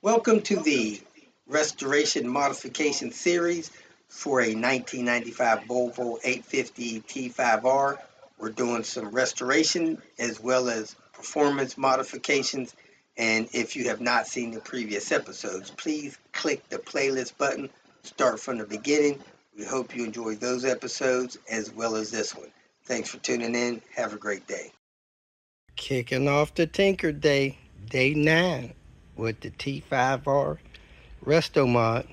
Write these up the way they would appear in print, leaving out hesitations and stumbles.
Welcome to the restoration modification series for a 1995 Volvo 850 T-5R. We're doing some restoration as well as performance modifications. And if you have not seen the previous episodes, please click the playlist button, start from the beginning. We hope you enjoy those episodes as well as this one. Thanks for tuning in. Have a great day. Kicking off the Tinker Day, day 9 with the T-5R Resto Mod.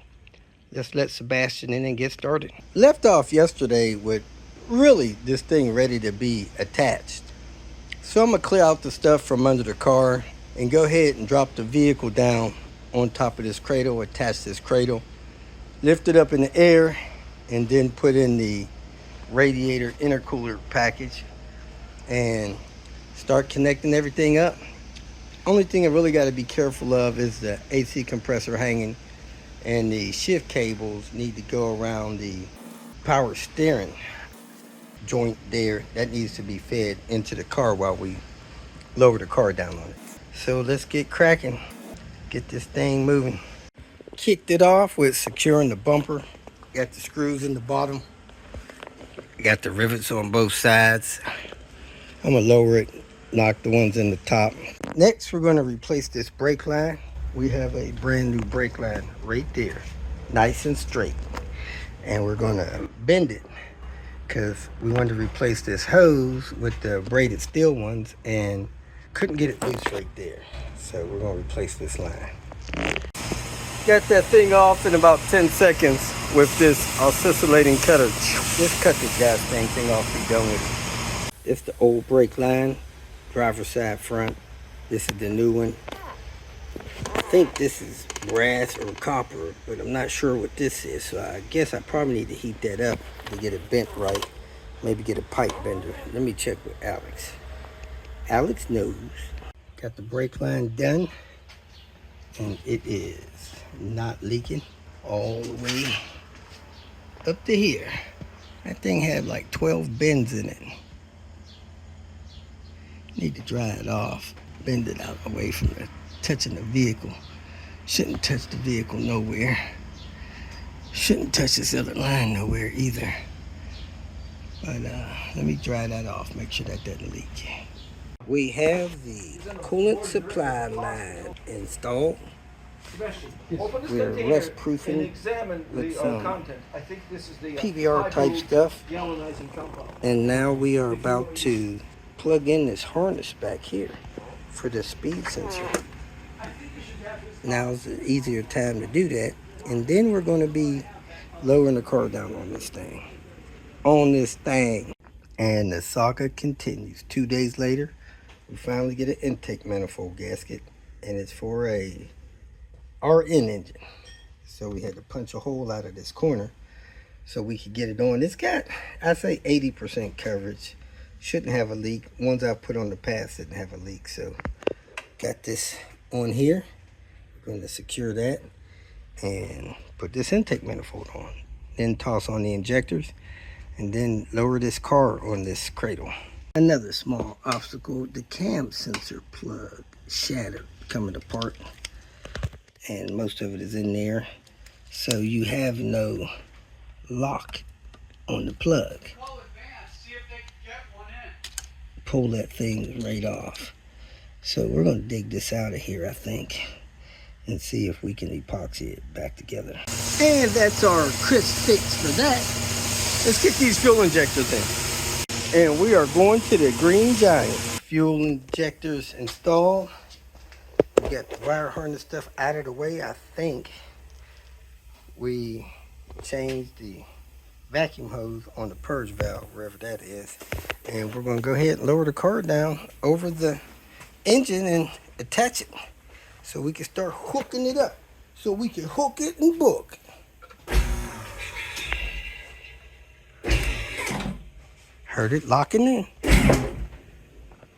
Let's let Sebastian in and get started. Left off yesterday with really this thing ready to be attached. So I'm going to clear out the stuff from under the car and go ahead and drop the vehicle down on top of this cradle, attach this cradle, lift it up in the air, and then put in the radiator intercooler package and start connecting everything up. Only thing I really got to be careful of is the AC compressor hanging, and the shift cables need to go around the power steering joint there. That needs to be fed into the car while we lower the car down on it. So let's get cracking, get this thing moving. Kicked it off with securing the bumper. Got the screws in the bottom. Got the rivets on both sides. I'm gonna lower it, knock the ones in the top. Next, we're going to replace this brake line. We have a brand new brake line right there, nice and straight. And we're going to bend it because we wanted to replace this hose with the braided steel ones and couldn't get it loose right there. So we're going to replace this line. Got that thing off in about 10 seconds with this oscillating cutter. Just cut the gas thing off, be done with it. It's the old brake line, driver's side front. This is the new one. I think this is brass or copper, but I'm not sure what this is. So I guess I probably need to heat that up to get it bent right. Maybe get a pipe bender. Let me check with Alex. Alex knows. Got the brake line done, and it is not leaking all the way up to here. That thing had like 12 bends in it. Need to dry it off, bend it out away from the touching the vehicle. Shouldn't touch the vehicle nowhere. Shouldn't touch this other line nowhere either. But let me dry that off, make sure that doesn't leak. We have the coolant supply line installed. We're rust proofing with some PVR type stuff. And now we are about to plug in this harness back here for the speed sensor. Now's the easier time to do that. And then we're going to be lowering the car down on this thing. And the saga continues. 2 days later, we finally get an intake manifold gasket. And it's for a RN engine. So we had to punch a hole out of this corner so we could get it on. It's got, I say 80% coverage. Shouldn't have a leak. Ones I put on the past didn't have a leak. So got this on here. We're going to secure that and put this intake manifold on. Then toss on the injectors and then lower this car on this cradle. Another small obstacle, the cam sensor plug shattered, coming apart. And most of it is in there. So you have no lock on the plug. Pull that thing right off. So we're going to dig this out of here, I think, and see if we can epoxy it back together. And that's our crisp fix for that. Let's get these fuel injectors in. And we are going to the Green Giant. Fuel injectors installed. We got the wire harness stuff out of the way. I think we changed the vacuum hose on the purge valve, wherever that is. And we're going to go ahead and lower the car down over the engine and attach it so we can start hooking it up. So we can hook it and book. Heard it locking in.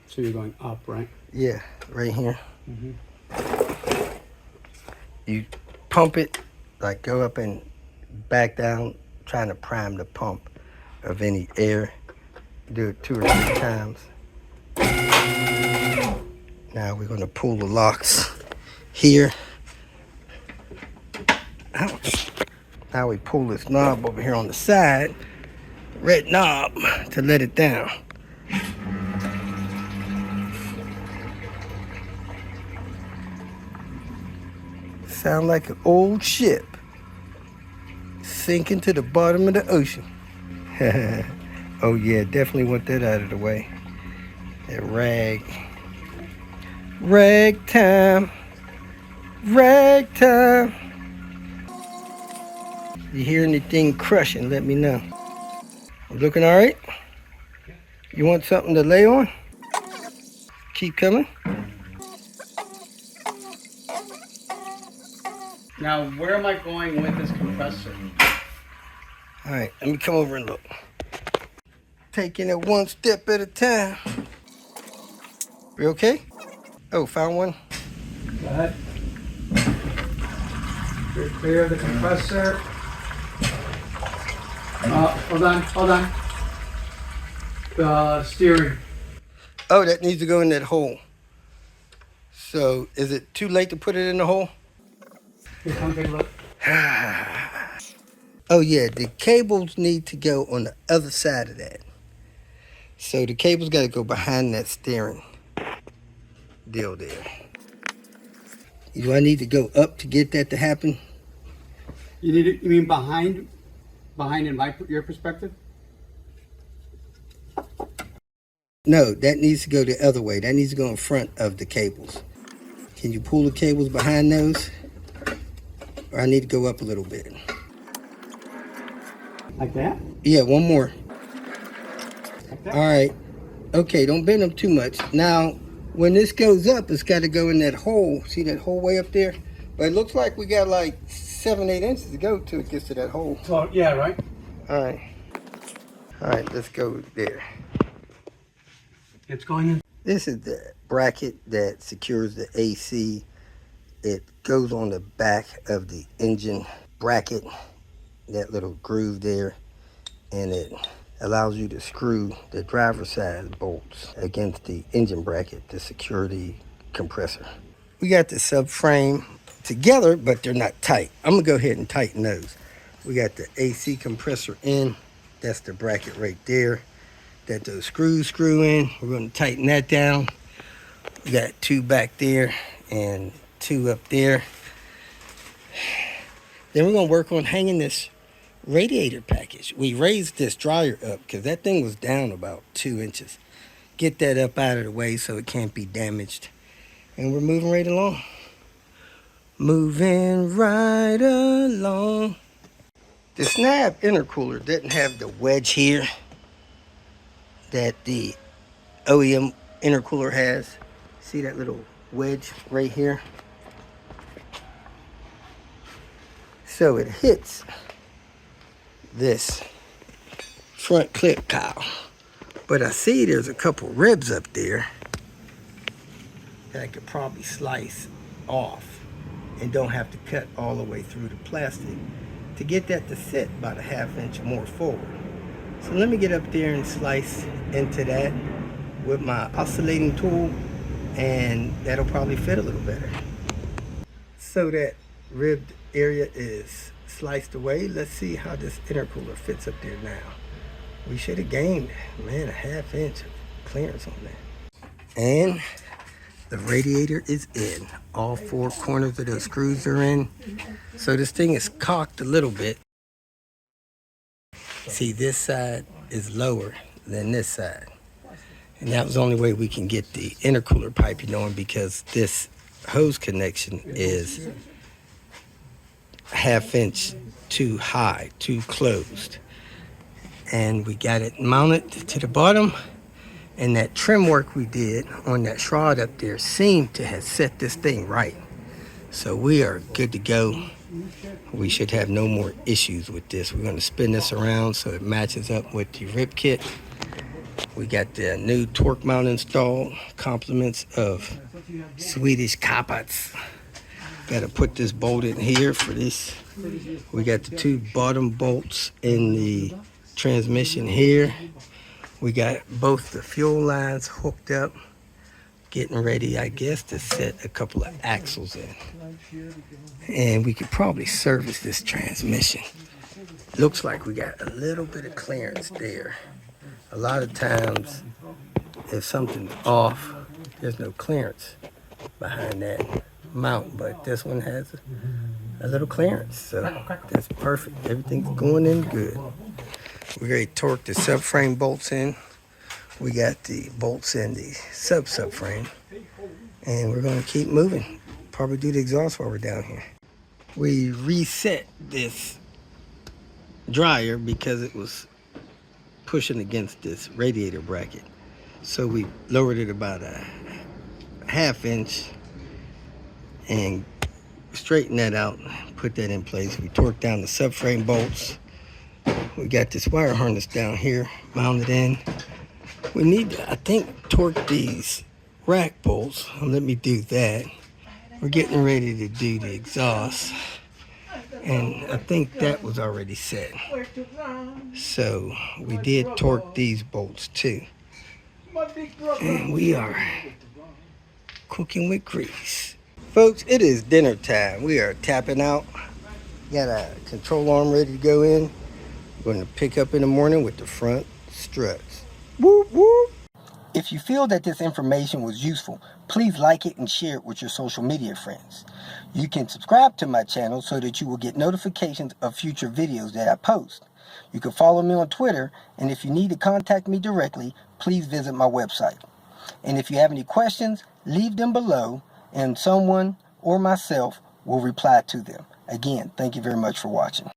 So you're going up, right? Yeah, right here. You pump it, like go up and back down, trying to prime the pump of any air. Do it 2 or 3 times. Now we're going to pull the locks here Ouch. Now we pull this knob over here on the side, red knob, to let it down. Sound like an old ship sinking to the bottom of the ocean. Oh yeah, definitely want that out of the way. That rag. Rag time. Rag time. You hear anything crushing, let me know. I'm looking all right? You want something to lay on? Keep coming. Now, where am I going with this compressor? All right, let me come over and look. Taking it one step at a time. You okay? Oh, found one? Go ahead. You're clear of the compressor. Hold on. Steering. Oh, that needs to go in that hole. So, is it too late to put it in the hole? Here, come take a look. Oh yeah, the cables need to go on the other side of that. So the cables got to go behind that steering deal there. Do I need to go up to get that to happen? You mean behind in your perspective? No, that needs to go the other way. That needs to go in front of the cables. Can you pull the cables behind those? Or I need to go up a little bit. Like that? Yeah, one more. Like that? All right. Okay, don't bend them too much. Now, when this goes up, it's got to go in that hole. See that hole way up there? But it looks like we got like 7, 8 inches to go till it gets to that hole. So, yeah, right? All right. All right, let's go there. It's going in. This is the bracket that secures the AC. It goes on the back of the engine bracket, that little groove there, and it allows you to screw the driver's side bolts against the engine bracket to secure the compressor. We got the subframe together, but they're not tight. I'm gonna go ahead and tighten those. We got the AC compressor in. That's the bracket right there that those screws screw in. We're gonna tighten that down. We got 2 back there and 2 up there. Then we're gonna work on hanging this radiator package. We raised this dryer up because that thing was down about 2 inches. Get that up out of the way so it can't be damaged. And we're moving right along. Moving right along. The snap intercooler didn't have the wedge here that the OEM intercooler has. See that little wedge right here? So it hits this front clip cowl. But I see there's a couple ribs up there that I could probably slice off and don't have to cut all the way through the plastic to get that to sit about a 1/2 inch more forward. So let me get up there and slice into that with my oscillating tool, and that'll probably fit a little better. So that ribbed area is sliced away. Let's see how this intercooler fits up there now. We should have gained, man, a 1/2 inch of clearance on that. And the radiator is in. All 4 corners of those screws are in. So this thing is cocked a little bit. See, this side is lower than this side. And that was the only way we can get the intercooler piping on, because this hose connection is 1/2 inch too high, too closed. And we got it mounted to the bottom, and that trim work we did on that shroud up there seemed to have set this thing right. So we are good to go. We should have no more issues with this. We're going to spin this around so it matches up with the rib kit. We got the new torque mount installed, compliments of Swedish Kapats. Got to put this bolt in here for this. We got the 2 bottom bolts in the transmission here. We got both the fuel lines hooked up. getting ready, I guess, to set a couple of axles in. And we could probably service this transmission. Looks like we got a little bit of clearance there. A lot of times, if something's off, there's no clearance behind that mount, but this one has a little clearance, so that's perfect. Everything's going in good. We're ready to torque the subframe bolts in. We got the bolts in the subframe, and we're going to keep moving. Probably do the exhaust while we're down here. We reset this dryer because it was pushing against this radiator bracket, so we lowered it about a ½ inch and straightened that out, put that in place. We torqued down the subframe bolts. We got this wire harness down here mounted in. We need to, I think, torque these rack bolts. Let me do that. We're getting ready to do the exhaust, and I think that was already set. So we did torque these bolts too. And we are cooking with grease. Folks, it is dinner time. We are tapping out. Got a control arm ready to go in. We're going to pick up in the morning with the front struts. Whoop, whoop. If you feel that this information was useful, please like it and share it with your social media friends. You can subscribe to my channel so that you will get notifications of future videos that I post. You can follow me on Twitter, and if you need to contact me directly, please visit my website. And if you have any questions, leave them below, and someone or myself will reply to them. Again, thank you very much for watching.